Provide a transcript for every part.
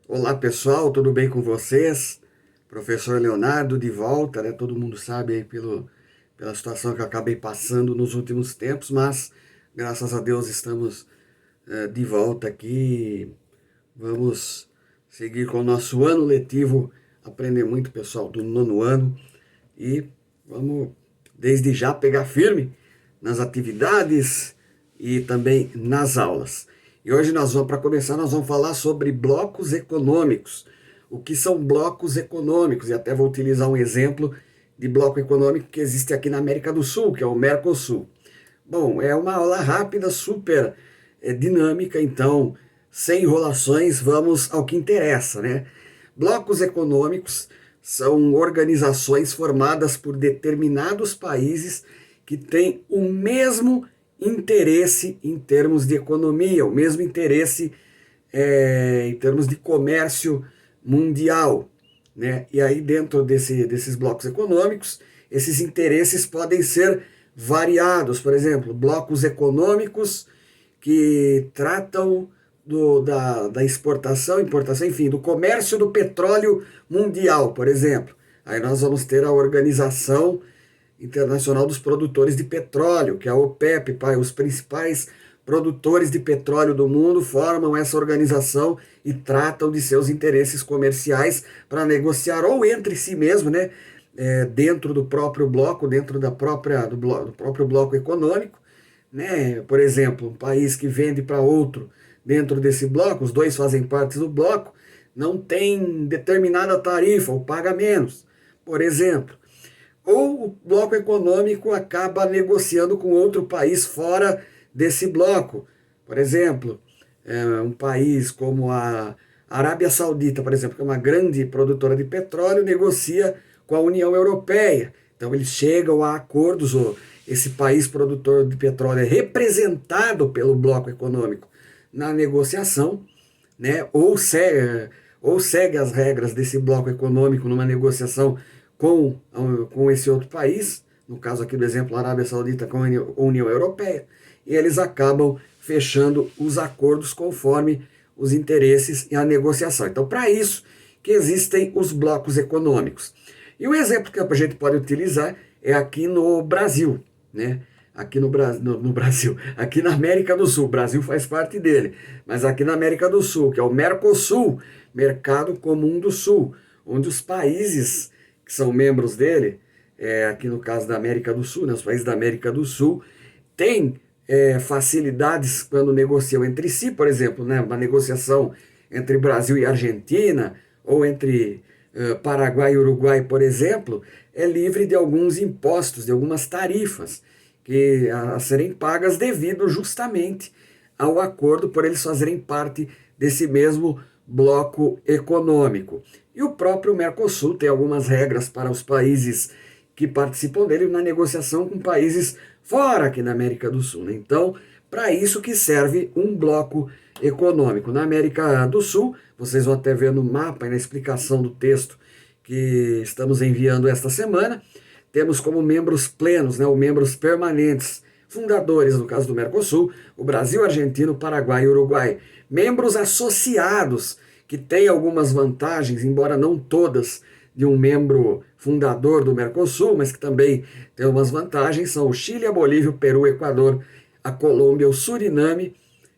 Olá pessoal, tudo bem com vocês? Professor Leonardo de volta, né? Todo mundo sabe aí pela situação que eu acabei passando nos últimos tempos, mas graças a Deus estamos de volta aqui. Vamos seguir com o nosso ano letivo, aprender muito pessoal do nono ano e vamos desde já pegar firme nas atividades e também nas aulas. E hoje para começar, nós vamos falar sobre blocos econômicos. O que são blocos econômicos? E até vou utilizar um exemplo de bloco econômico que existe aqui na América do Sul, que é o Mercosul. Bom, é uma aula rápida, super dinâmica, então, sem enrolações, vamos ao que interessa, né? Blocos econômicos são organizações formadas por determinados países que têm o mesmo interesse em termos de economia, o mesmo interesse em termos de comércio mundial, né? E aí dentro desses blocos econômicos, esses interesses podem ser variados, por exemplo, blocos econômicos que tratam da exportação, importação, enfim, do comércio do petróleo mundial, por exemplo. Aí nós vamos ter a Organização Internacional dos Produtores de Petróleo, que é a OPEP, os principais produtores de petróleo do mundo formam essa organização e tratam de seus interesses comerciais para negociar ou entre si mesmo, né, dentro do próprio bloco, dentro do próprio bloco econômico, né? Por exemplo, um país que vende para outro dentro desse bloco, os dois fazem parte do bloco, não tem determinada tarifa ou paga menos, por exemplo. Ou o bloco econômico acaba negociando com outro país fora desse bloco. Por exemplo, um país como a Arábia Saudita, por exemplo, que é uma grande produtora de petróleo, negocia com a União Europeia. Então eles chegam a acordos, esse país produtor de petróleo é representado pelo bloco econômico na negociação, né? Ou segue as regras desse bloco econômico numa negociação com esse outro país, no caso aqui do exemplo, a Arábia Saudita com a União Europeia, e eles acabam fechando os acordos conforme os interesses e a negociação. Então, para isso que existem os blocos econômicos. E o exemplo que a gente pode utilizar é aqui no Brasil, né? Aqui no Brasil, aqui na América do Sul, o Brasil faz parte dele, mas aqui na América do Sul, que é o Mercosul, Mercado Comum do Sul, onde os países que são membros dele, aqui no caso da América do Sul, né, os países da América do Sul, têm facilidades quando negociam entre si, por exemplo, né, uma negociação entre Brasil e Argentina, ou entre Paraguai e Uruguai, por exemplo, é livre de alguns impostos, de algumas tarifas, que a serem pagas devido justamente ao acordo por eles fazerem parte desse mesmo bloco econômico. E o próprio Mercosul tem algumas regras para os países que participam dele na negociação com países fora aqui da América do Sul, né? Então, para isso que serve um bloco econômico. Na América do Sul, vocês vão até ver no mapa e na explicação do texto que estamos enviando esta semana, temos como membros plenos, né, ou membros permanentes, fundadores, no caso do Mercosul, o Brasil, Argentina, o Paraguai e o Uruguai. Membros associados, que têm algumas vantagens, embora não todas, de um membro fundador do Mercosul, mas que também tem umas vantagens, são o Chile, a Bolívia, o Peru, o Equador, a Colômbia, o Suriname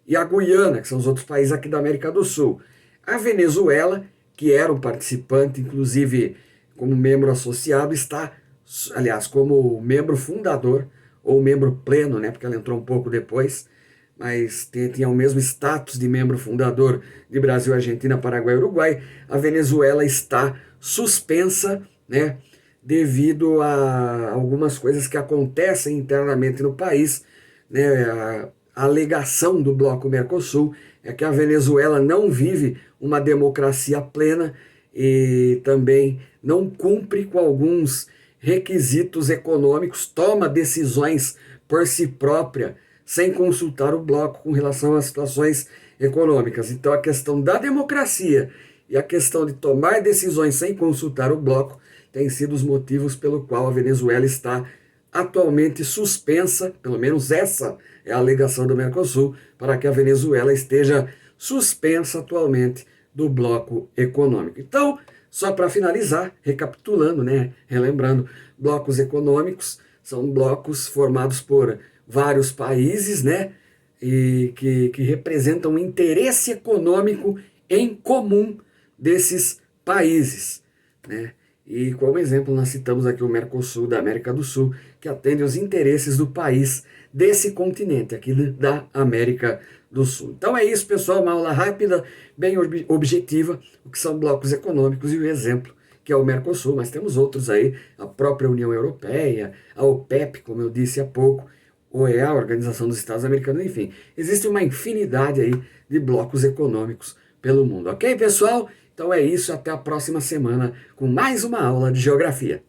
e a Guiana, que são os outros países aqui da América do Sul. A Venezuela, que era um participante, inclusive como membro associado, está, aliás, como membro fundador, ou membro pleno, né, porque ela entrou um pouco depois, mas tinha o mesmo status de membro fundador de Brasil, Argentina, Paraguai e Uruguai. A Venezuela está suspensa, né, devido a algumas coisas que acontecem internamente no país, né, a alegação do bloco Mercosul é que a Venezuela não vive uma democracia plena e também não cumpre com alguns requisitos econômicos, toma decisões por si própria, sem consultar o bloco com relação às situações econômicas. Então, a questão da democracia e a questão de tomar decisões sem consultar o bloco têm sido os motivos pelo qual a Venezuela está atualmente suspensa, pelo menos essa é a alegação do Mercosul, para que a Venezuela esteja suspensa atualmente do bloco econômico. Então, só para finalizar, recapitulando, né, relembrando, blocos econômicos são blocos formados por vários países, né, e que representam o interesse econômico em comum desses países, né? E como exemplo, nós citamos aqui o Mercosul da América do Sul, que atende aos interesses do país desse continente, aqui da América do Sul. Então é isso, pessoal, uma aula rápida, bem objetiva, o que são blocos econômicos e o exemplo, que é o Mercosul, mas temos outros aí, a própria União Europeia, a OPEP, como eu disse há pouco, OEA, a Organização dos Estados Americanos, enfim, existe uma infinidade aí de blocos econômicos pelo mundo. Ok, pessoal? Então é isso, até a próxima semana com mais uma aula de geografia.